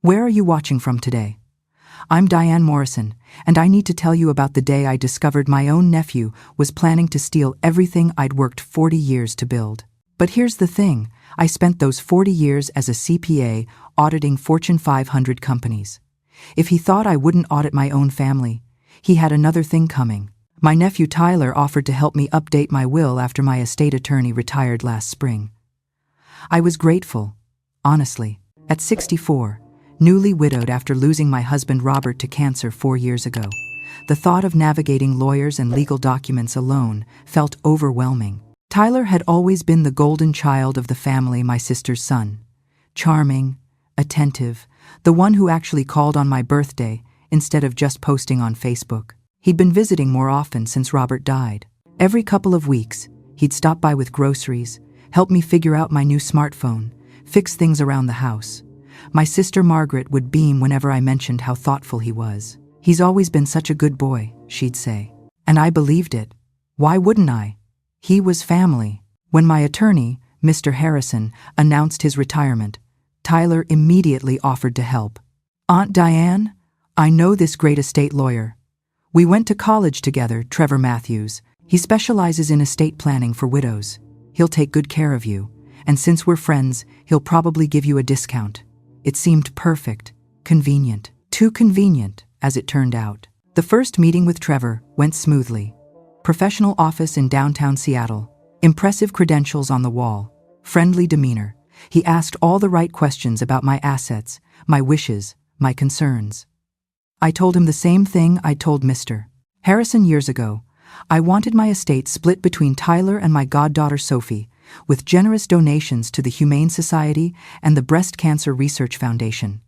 Where are you watching from today? I'm Diane Morrison, and I need to tell you about the day I discovered my own nephew was planning to steal everything I'd worked 40 years to build. But here's the thing, I spent those 40 years as a CPA auditing Fortune 500 companies. If he thought I wouldn't audit my own family, he had another thing coming. My nephew Tyler offered to help me update my will after my estate attorney retired last spring. I was grateful, honestly. At 64, newly widowed after losing my husband Robert to cancer 4 years ago, the thought of navigating lawyers and legal documents alone felt overwhelming. Tyler had always been the golden child of the family, my sister's son. Charming, attentive, the one who actually called on my birthday instead of just posting on Facebook. He'd been visiting more often since Robert died. Every couple of weeks, he'd stop by with groceries, help me figure out my new smartphone, fix things around the house. My sister Margaret would beam whenever I mentioned how thoughtful he was. "He's always been such a good boy," she'd say. And I believed it. Why wouldn't I? He was family. When my attorney, Mr. Harrison, announced his retirement, Tyler immediately offered to help. "Aunt Diane, I know this great estate lawyer. We went to college together, Trevor Matthews. He specializes in estate planning for widows. He'll take good care of you, and since we're friends, he'll probably give you a discount." It seemed perfect, convenient. Too convenient, as it turned out. The first meeting with Trevor went smoothly. Professional office in downtown Seattle, impressive credentials on the wall, friendly demeanor. He asked all the right questions about my assets, my wishes, my concerns. I told him the same thing I told Mr. Harrison years ago. I wanted my estate split between Tyler and my goddaughter Sophie, with generous donations to the Humane Society and the Breast Cancer Research Foundation.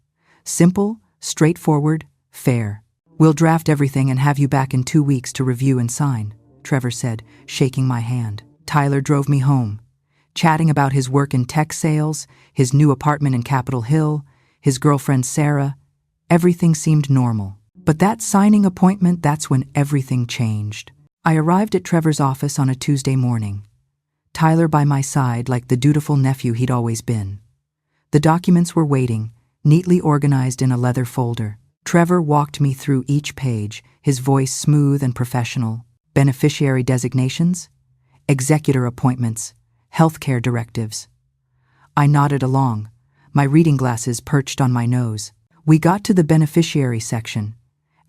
Simple, straightforward, fair. "We'll draft everything and have you back in 2 weeks to review and sign," Trevor said, shaking my hand. Tyler drove me home, chatting about his work in tech sales, his new apartment in Capitol Hill, his girlfriend Sarah. Everything seemed normal. But that signing appointment, that's when everything changed. I arrived at Trevor's office on a Tuesday morning. Tyler by my side like the dutiful nephew he'd always been. The documents were waiting, neatly organized in a leather folder. Trevor walked me through each page, his voice smooth and professional. Beneficiary designations, executor appointments, healthcare directives. I nodded along, my reading glasses perched on my nose. We got to the beneficiary section,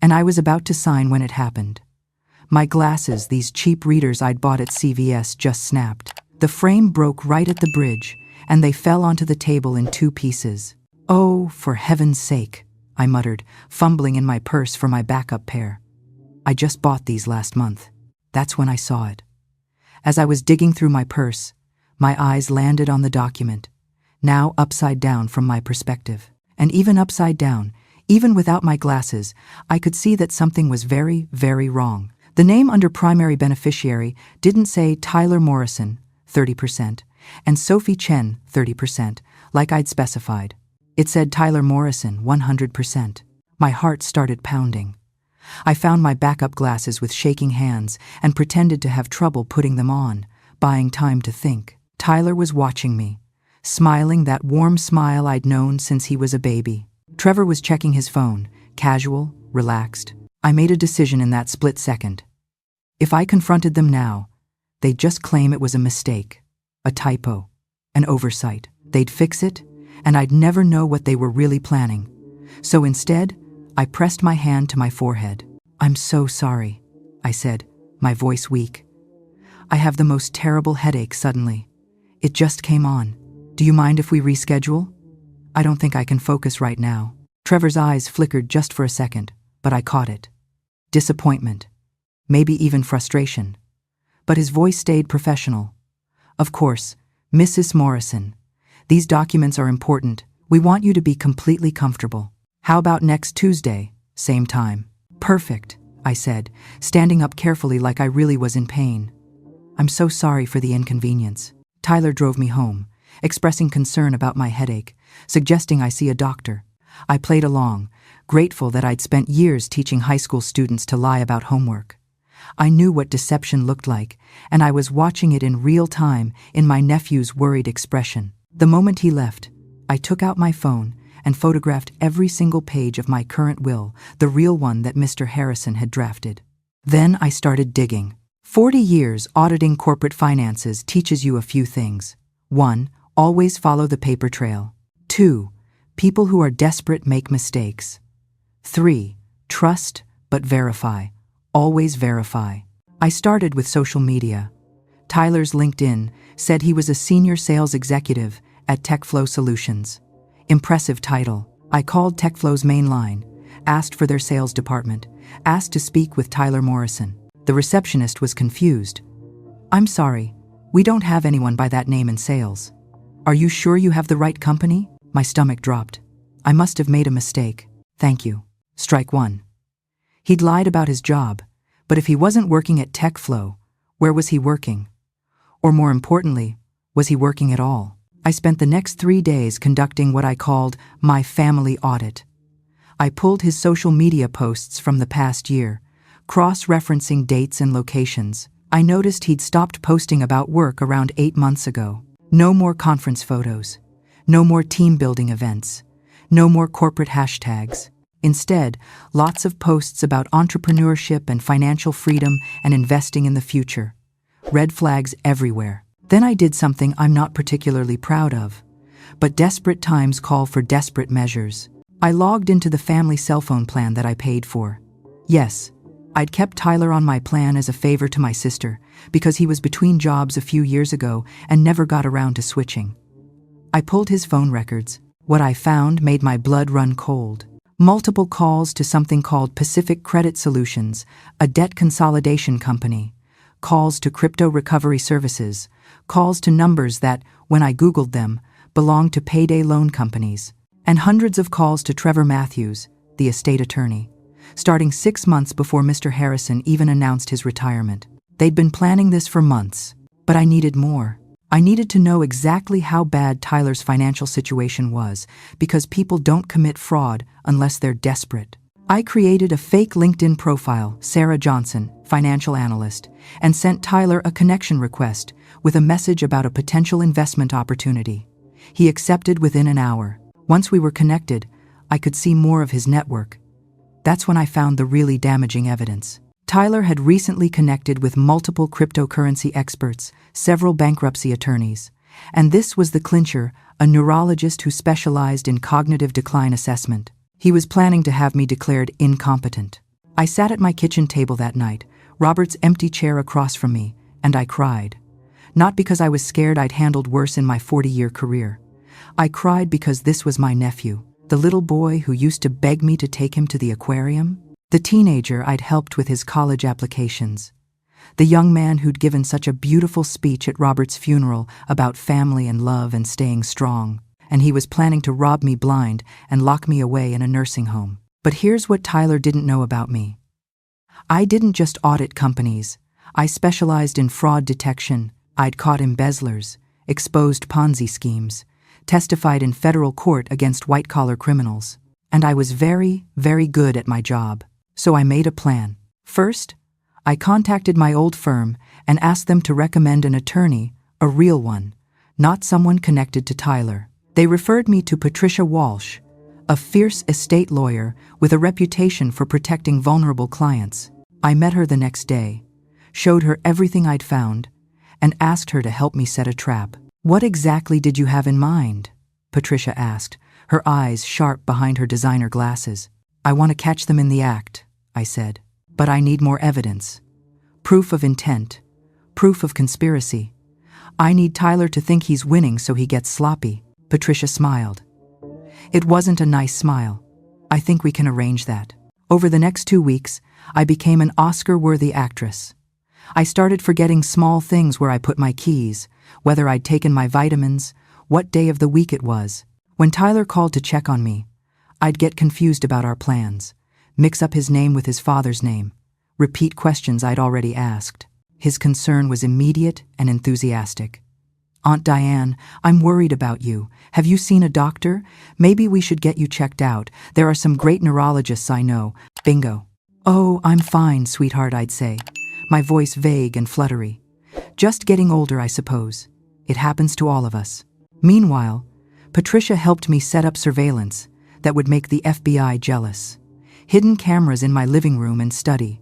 and I was about to sign when it happened. My glasses, these cheap readers I'd bought at CVS, just snapped. The frame broke right at the bridge, and they fell onto the table in 2 pieces. "Oh, for heaven's sake," I muttered, fumbling in my purse for my backup pair. "I just bought these last month." That's when I saw it. As I was digging through my purse, my eyes landed on the document, now upside down from my perspective. And even upside down, even without my glasses, I could see that something was very, very wrong. The name under primary beneficiary didn't say Tyler Morrison, 30%, and Sophie Chen, 30%, like I'd specified. It said Tyler Morrison, 100%. My heart started pounding. I found my backup glasses with shaking hands and pretended to have trouble putting them on, buying time to think. Tyler was watching me, smiling that warm smile I'd known since he was a baby. Trevor was checking his phone, casual, relaxed. I made a decision in that split second. If I confronted them now, they'd just claim it was a mistake, a typo, an oversight. They'd fix it, and I'd never know what they were really planning. So instead, I pressed my hand to my forehead. "I'm so sorry," I said, my voice weak. "I have the most terrible headache suddenly. It just came on. Do you mind if we reschedule? I don't think I can focus right now." Trevor's eyes flickered just for a second, but I caught it. Disappointment, maybe even frustration. But his voice stayed professional. "Of course, Mrs. Morrison, these documents are important. We want you to be completely comfortable. How about next Tuesday, same time?" "Perfect," I said, standing up carefully like I really was in pain. "I'm so sorry for the inconvenience." Tyler drove me home, expressing concern about my headache, suggesting I see a doctor. I played along, grateful that I'd spent years teaching high school students to lie about homework. I knew what deception looked like, and I was watching it in real time in my nephew's worried expression. The moment he left, I took out my phone and photographed every single page of my current will, the real one that Mr. Harrison had drafted. Then I started digging. 40 years auditing corporate finances teaches you a few things. 1. Always follow the paper trail. 2. People who are desperate make mistakes. 3. Trust, but verify. Always verify. I started with social media. Tyler's LinkedIn said he was a senior sales executive at TechFlow Solutions. Impressive title. I called TechFlow's main line, asked for their sales department, asked to speak with Tyler Morrison. The receptionist was confused. "I'm sorry, we don't have anyone by that name in sales. Are you sure you have the right company?" My stomach dropped. I must have made a mistake. "Thank you." Strike one. He'd lied about his job, but if he wasn't working at TechFlow, where was he working? Or more importantly, was he working at all? I spent the next 3 days conducting what I called my family audit. I pulled his social media posts from the past year, cross-referencing dates and locations. I noticed he'd stopped posting about work around 8 months ago. No more conference photos. No more team-building events. No more corporate hashtags. Instead, lots of posts about entrepreneurship and financial freedom and investing in the future. Red flags everywhere. Then I did something I'm not particularly proud of. But desperate times call for desperate measures. I logged into the family cell phone plan that I paid for. Yes, I'd kept Tyler on my plan as a favor to my sister because he was between jobs a few years ago and never got around to switching. I pulled his phone records. What I found made my blood run cold. Multiple calls to something called Pacific Credit Solutions, a debt consolidation company. Calls to crypto recovery services. Calls to numbers that, when I Googled them, belonged to payday loan companies. And hundreds of calls to Trevor Matthews, the estate attorney, starting 6 months before Mr. Harrison even announced his retirement. They'd been planning this for months, but I needed more. I needed to know exactly how bad Tyler's financial situation was, because people don't commit fraud unless they're desperate. I created a fake LinkedIn profile, Sarah Johnson, financial analyst, and sent Tyler a connection request with a message about a potential investment opportunity. He accepted within an hour. Once we were connected, I could see more of his network. That's when I found the really damaging evidence. Tyler had recently connected with multiple cryptocurrency experts, several bankruptcy attorneys, and this was the clincher, a neurologist who specialized in cognitive decline assessment. He was planning to have me declared incompetent. I sat at my kitchen table that night, Robert's empty chair across from me, and I cried. Not because I was scared I'd handled worse in my 40-year career. I cried because this was my nephew, the little boy who used to beg me to take him to the aquarium, the teenager I'd helped with his college applications, the young man who'd given such a beautiful speech at Robert's funeral about family and love and staying strong, and he was planning to rob me blind and lock me away in a nursing home. But here's what Tyler didn't know about me. I didn't just audit companies. I specialized in fraud detection. I'd caught embezzlers, exposed Ponzi schemes, testified in federal court against white-collar criminals. And I was very, very good at my job. So I made a plan. First, I contacted my old firm and asked them to recommend an attorney, a real one, not someone connected to Tyler. They referred me to Patricia Walsh, a fierce estate lawyer with a reputation for protecting vulnerable clients. I met her the next day, showed her everything I'd found, and asked her to help me set a trap. "What exactly did you have in mind?" Patricia asked, her eyes sharp behind her designer glasses. "I want to catch them in the act," I said. "But I need more evidence. Proof of intent. Proof of conspiracy. I need Tyler to think he's winning so he gets sloppy." Patricia smiled. It wasn't a nice smile. "I think we can arrange that." Over the next 2 weeks, I became an Oscar-worthy actress. I started forgetting small things, where I put my keys, whether I'd taken my vitamins, what day of the week it was. When Tyler called to check on me, I'd get confused about our plans, mix up his name with his father's name, repeat questions I'd already asked. His concern was immediate and enthusiastic. "Aunt Diane, I'm worried about you. Have you seen a doctor? Maybe we should get you checked out. There are some great neurologists I know." Bingo. "Oh, I'm fine, sweetheart," I'd say, my voice vague and fluttery. "Just getting older, I suppose. It happens to all of us." Meanwhile, Patricia helped me set up surveillance that would make the FBI jealous. Hidden cameras in my living room and study.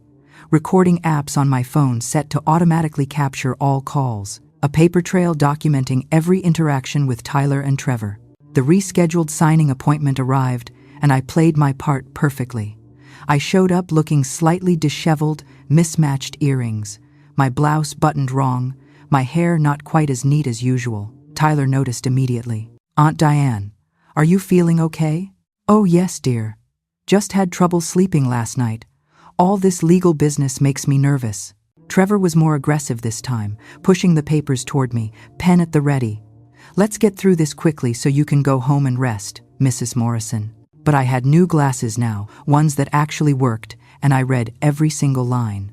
Recording apps on my phone set to automatically capture all calls. A paper trail documenting every interaction with Tyler and Trevor. The rescheduled signing appointment arrived, and I played my part perfectly. I showed up looking slightly disheveled, mismatched earrings, my blouse buttoned wrong, my hair not quite as neat as usual. Tyler noticed immediately. "Aunt Diane, are you feeling okay?" "Oh yes, dear. Just had trouble sleeping last night. All this legal business makes me nervous." Trevor was more aggressive this time, pushing the papers toward me, pen at the ready. "Let's get through this quickly so you can go home and rest, Mrs. Morrison." But I had new glasses now, ones that actually worked, and I read every single line.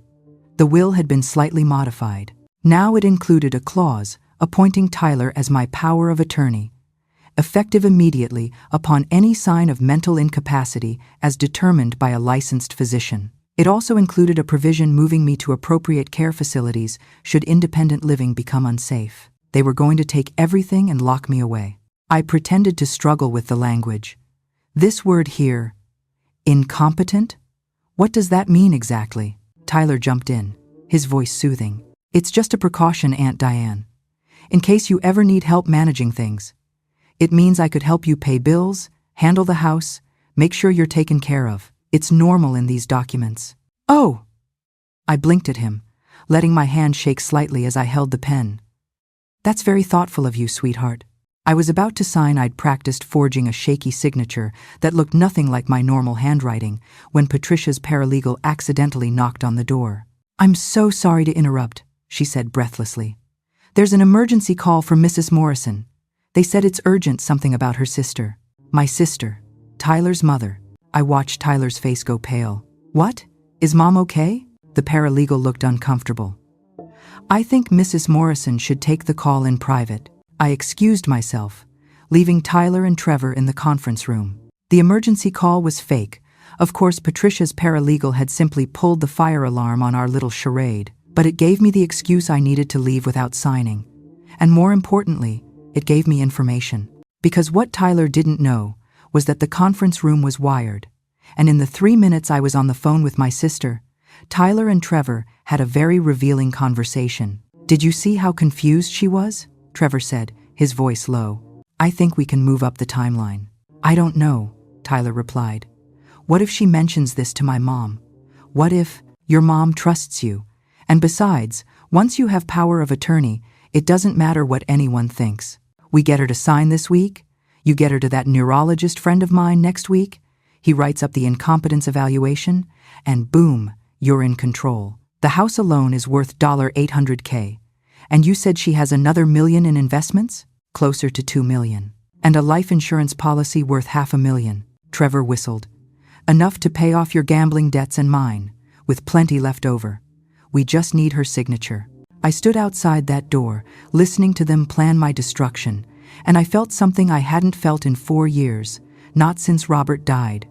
The will had been slightly modified. Now it included a clause appointing Tyler as my power of attorney, effective immediately upon any sign of mental incapacity as determined by a licensed physician. It also included a provision moving me to appropriate care facilities should independent living become unsafe. They were going to take everything and lock me away. I pretended to struggle with the language. This word here, incompetent? What does that mean exactly? Tyler jumped in, his voice soothing. "It's just a precaution, Aunt Diane. In case you ever need help managing things. It means I could help you pay bills, handle the house, make sure you're taken care of. It's normal in these documents." "Oh!" I blinked at him, letting my hand shake slightly as I held the pen. "That's very thoughtful of you, sweetheart." I was about to sign. I'd practiced forging a shaky signature that looked nothing like my normal handwriting when Patricia's paralegal accidentally knocked on the door. "I'm so sorry to interrupt," she said breathlessly. "There's an emergency call from Mrs. Morrison. They said it's urgent, something about her sister." "My sister, Tyler's mother." I watched Tyler's face go pale. "What? Is Mom okay?" The paralegal looked uncomfortable. "I think Mrs. Morrison should take the call in private." I excused myself, leaving Tyler and Trevor in the conference room. The emergency call was fake. Of course, Patricia's paralegal had simply pulled the fire alarm on our little charade, but it gave me the excuse I needed to leave without signing. And more importantly, it gave me information. Because what Tyler didn't know was that the conference room was wired, and in the 3 minutes I was on the phone with my sister, Tyler and Trevor had a very revealing conversation. "Did you see how confused she was?" Trevor said, his voice low. "I think we can move up the timeline." "I don't know," Tyler replied. "What if she mentions this to my mom? What if your mom trusts you? And besides, once you have power of attorney, it doesn't matter what anyone thinks. We get her to sign this week. You get her to that neurologist friend of mine next week. He writes up the incompetence evaluation, and boom, you're in control. The house alone is worth $800K. And you said she has another $1 million in investments? Closer to $2 million. And a life insurance policy worth $500,000. Trevor whistled. "Enough to pay off your gambling debts and mine, with plenty left over. We just need her signature." I stood outside that door, listening to them plan my destruction, and I felt something I hadn't felt in 4 years, not since Robert died.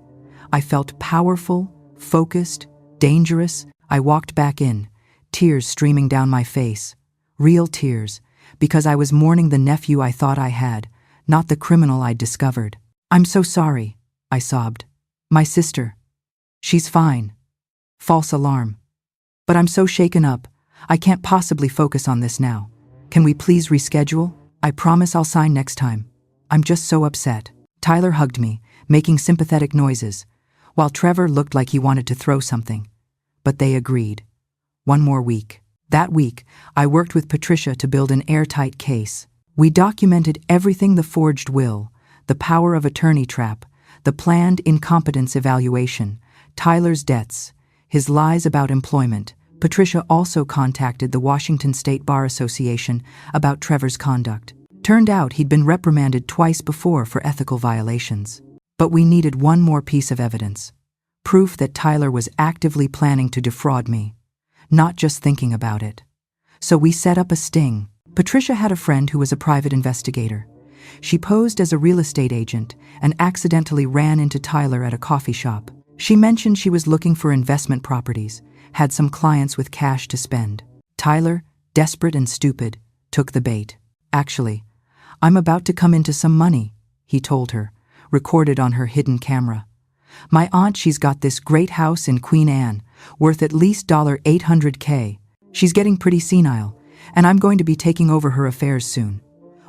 I felt powerful, focused, dangerous. I walked back in, tears streaming down my face. Real tears, because I was mourning the nephew I thought I had, not the criminal I'd discovered. "I'm so sorry," I sobbed. "My sister. She's fine." False alarm. "But I'm so shaken up. I can't possibly focus on this now. Can we please reschedule? I promise I'll sign next time. I'm just so upset." Tyler hugged me, making sympathetic noises, while Trevor looked like he wanted to throw something. But they agreed. 1 more week. That week, I worked with Patricia to build an airtight case. We documented everything: the forged will, the power of attorney trap, the planned incompetence evaluation, Tyler's debts, his lies about employment. Patricia also contacted the Washington State Bar Association about Trevor's conduct. Turned out he'd been reprimanded twice before for ethical violations. But we needed one more piece of evidence. Proof that Tyler was actively planning to defraud me, not just thinking about it. So we set up a sting. Patricia had a friend who was a private investigator. She posed as a real estate agent and accidentally ran into Tyler at a coffee shop. She mentioned she was looking for investment properties, had some clients with cash to spend. Tyler, desperate and stupid, took the bait. "Actually, I'm about to come into some money," he told her, recorded on her hidden camera. My aunt, she's got this great house in Queen Anne, worth at least $800K. She's getting pretty senile, and I'm going to be taking over her affairs soon.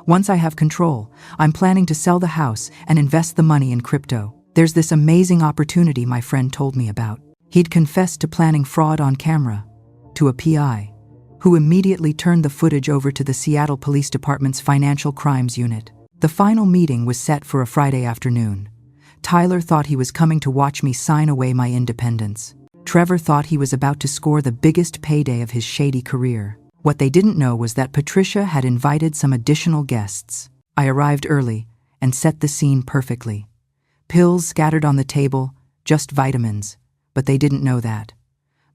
Once I have control, I'm planning to sell the house and invest the money in crypto. There's this amazing opportunity my friend told me about. He'd confessed to planning fraud on camera to a PI, who immediately turned the footage over to the Seattle Police Department's Financial Crimes Unit. The final meeting was set for a Friday afternoon. Tyler thought he was coming to watch me sign away my independence. Trevor thought he was about to score the biggest payday of his shady career. What they didn't know was that Patricia had invited some additional guests. I arrived early and set the scene perfectly. Pills scattered on the table, just vitamins, but they didn't know that.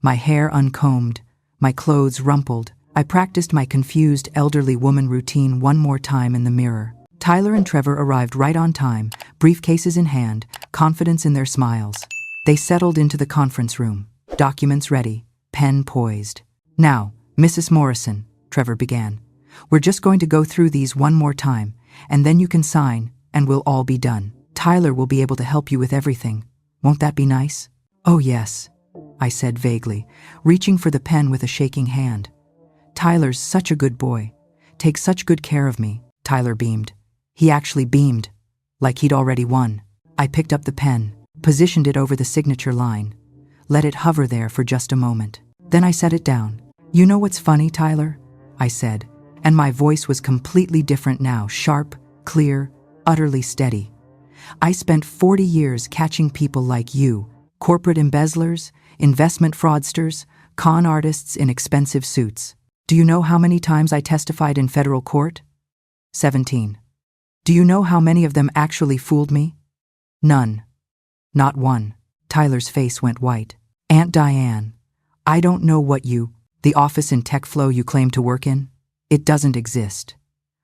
My hair uncombed, my clothes rumpled. I practiced my confused elderly woman routine one more time in the mirror. Tyler and Trevor arrived right on time, briefcases in hand, confidence in their smiles. They settled into the conference room, documents ready, pen poised. Now, Mrs. Morrison, Trevor began, we're just going to go through these one more time, and then you can sign, and we'll all be done. Tyler will be able to help you with everything. Won't that be nice? Oh yes, I said vaguely, reaching for the pen with a shaking hand. Tyler's such a good boy. Takes such good care of me. Tyler beamed. He actually beamed, like he'd already won. I picked up the pen, positioned it over the signature line, let it hover there for just a moment. Then I set it down. You know what's funny, Tyler? I said, and my voice was completely different now, sharp, clear, utterly steady. I spent 40 years catching people like you, corporate embezzlers, investment fraudsters, con artists in expensive suits. Do you know how many times I testified in federal court? 17. Do you know how many of them actually fooled me? None. Not one. Tyler's face went white. Aunt Diane, I don't know what the office in TechFlow you claim to work in? It doesn't exist.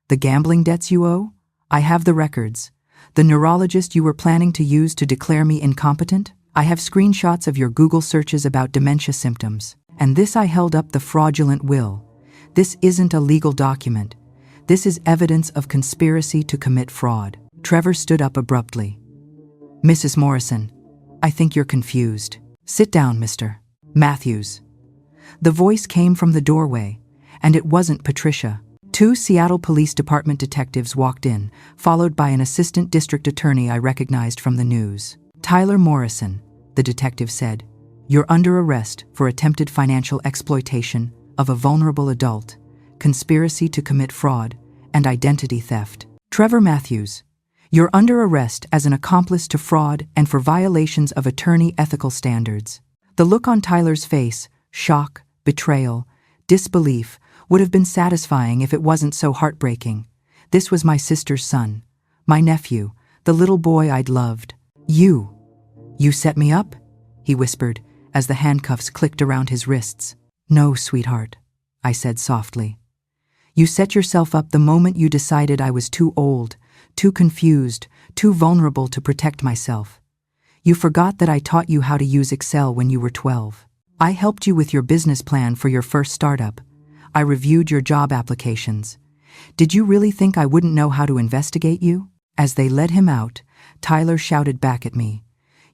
The gambling debts you owe? I have the records. The neurologist you were planning to use to declare me incompetent? I have screenshots of your Google searches about dementia symptoms. And this, I held up the fraudulent will. This isn't a legal document. This is evidence of conspiracy to commit fraud. Trevor stood up abruptly. Mrs. Morrison, I think you're confused. Sit down, Mr. Matthews. The voice came from the doorway, and it wasn't Patricia. 2 Seattle Police Department detectives walked in, followed by an assistant district attorney I recognized from the news. Tyler Morrison, the detective said, you're under arrest for attempted financial exploitation of a vulnerable adult, conspiracy to commit fraud, and identity theft. Trevor Matthews, you're under arrest as an accomplice to fraud and for violations of attorney ethical standards. The look on Tyler's face, shock, betrayal, disbelief, would have been satisfying if it wasn't so heartbreaking. This was my sister's son, my nephew, the little boy I'd loved. You set me up? He whispered as the handcuffs clicked around his wrists. No, sweetheart, I said softly. You set yourself up the moment you decided I was too old, too confused, too vulnerable to protect myself. You forgot that I taught you how to use Excel when you were 12. I helped you with your business plan for your first startup. I reviewed your job applications. Did you really think I wouldn't know how to investigate you? As they led him out, Tyler shouted back at me.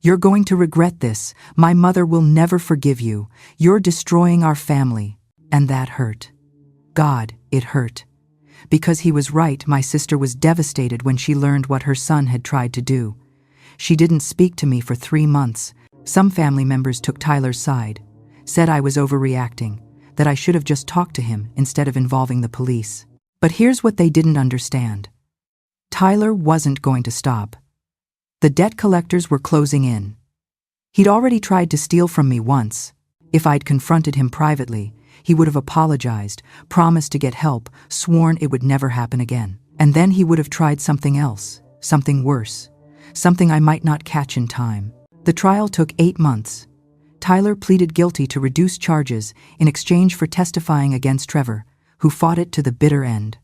You're going to regret this. My mother will never forgive you. You're destroying our family. And that hurt. God, it hurt. Because he was right, my sister was devastated when she learned what her son had tried to do. She didn't speak to me for 3 months. Some family members took Tyler's side, said I was overreacting, that I should have just talked to him instead of involving the police. But here's what they didn't understand. Tyler wasn't going to stop. The debt collectors were closing in. He'd already tried to steal from me once. If I'd confronted him privately, he would have apologized, promised to get help, sworn it would never happen again. And then he would have tried something else, something worse, something I might not catch in time. The trial took 8 months. Tyler pleaded guilty to reduced charges in exchange for testifying against Trevor, who fought it to the bitter end.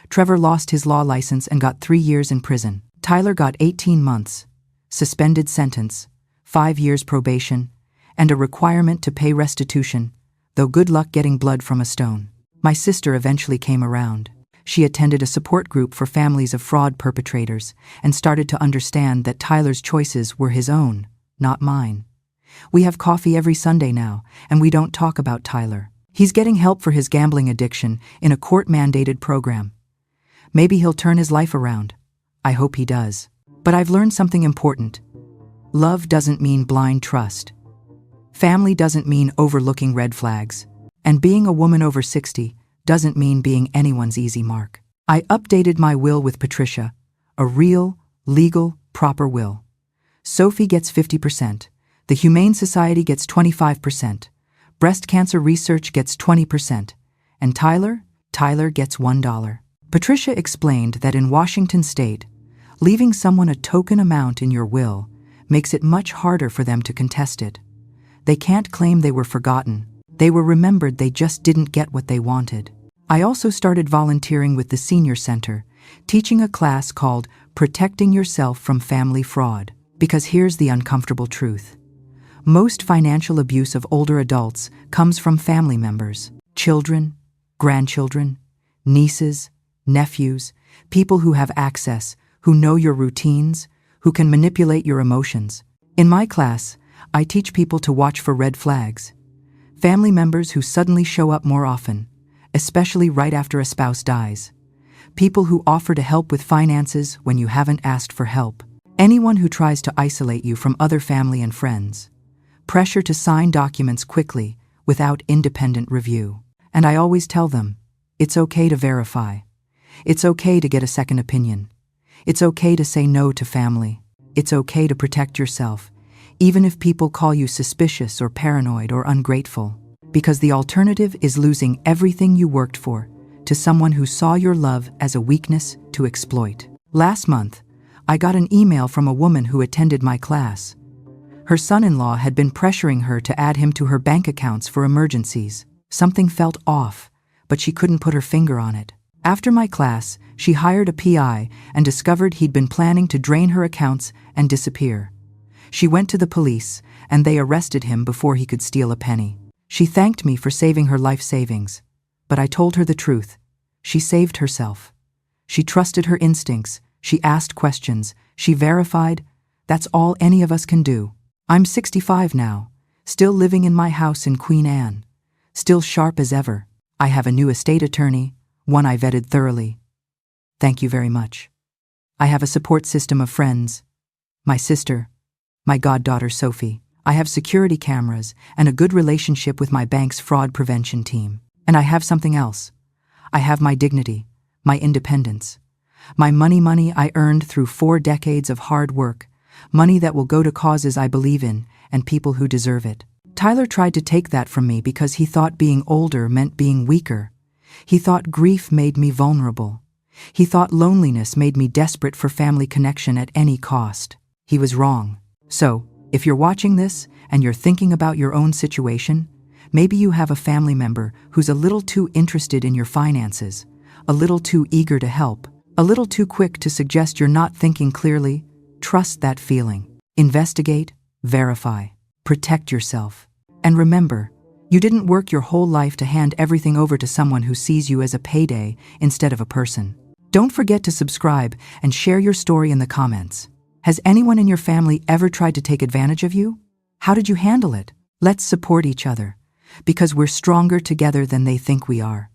Trevor lost his law license and got 3 years in prison. Tyler got 18 months, suspended sentence, 5 years probation, and a requirement to pay restitution, though good luck getting blood from a stone. My sister eventually came around. She attended a support group for families of fraud perpetrators and started to understand that Tyler's choices were his own, not mine. We have coffee every Sunday now, and we don't talk about Tyler. He's getting help for his gambling addiction in a court-mandated program. Maybe he'll turn his life around. I hope he does. But I've learned something important. Love doesn't mean blind trust. Family doesn't mean overlooking red flags. And being a woman over 60 doesn't mean being anyone's easy mark. I updated my will with Patricia, a real, legal, proper will. Sophie gets 50%. The Humane Society gets 25%. Breast cancer research gets 20%. And Tyler gets $1. Patricia explained that in Washington state, leaving someone a token amount in your will makes it much harder for them to contest it. They can't claim they were forgotten. They were remembered, they just didn't get what they wanted. I also started volunteering with the Senior Center, teaching a class called Protecting Yourself from Family Fraud. Because here's the uncomfortable truth. Most financial abuse of older adults comes from family members, children, grandchildren, nieces, nephews, people who have access, who know your routines, who can manipulate your emotions. In my class, I teach people to watch for red flags. Family members who suddenly show up more often, especially right after a spouse dies. People who offer to help with finances when you haven't asked for help. Anyone who tries to isolate you from other family and friends. Pressure to sign documents quickly without independent review. And I always tell them, it's okay to verify. It's okay to get a second opinion. It's okay to say no to family. It's okay to protect yourself, even if people call you suspicious or paranoid or ungrateful. Because the alternative is losing everything you worked for to someone who saw your love as a weakness to exploit. Last month, I got an email from a woman who attended my class. Her son-in-law had been pressuring her to add him to her bank accounts for emergencies. Something felt off, but she couldn't put her finger on it. After my class, she hired a PI and discovered he'd been planning to drain her accounts and disappear. She went to the police, and they arrested him before he could steal a penny. She thanked me for saving her life savings, but I told her the truth. She saved herself. She trusted her instincts, she asked questions, she verified. That's all any of us can do. I'm 65 now, still living in my house in Queen Anne, still sharp as ever. I have a new estate attorney, one I vetted thoroughly. Thank you very much. I have a support system of friends. My sister, my goddaughter Sophie. I have security cameras and a good relationship with my bank's fraud prevention team. And I have something else. I have my dignity, my independence. My money I earned through 4 decades of hard work, money that will go to causes I believe in and people who deserve it. Tyler tried to take that from me because he thought being older meant being weaker. He thought grief made me vulnerable. He thought loneliness made me desperate for family connection at any cost. He was wrong. So, if you're watching this and you're thinking about your own situation, maybe you have a family member who's a little too interested in your finances, a little too eager to help, a little too quick to suggest you're not thinking clearly. Trust that feeling. Investigate, verify, protect yourself. And remember, you didn't work your whole life to hand everything over to someone who sees you as a payday instead of a person. Don't forget to subscribe and share your story in the comments. Has anyone in your family ever tried to take advantage of you? How did you handle it? Let's support each other, because we're stronger together than they think we are.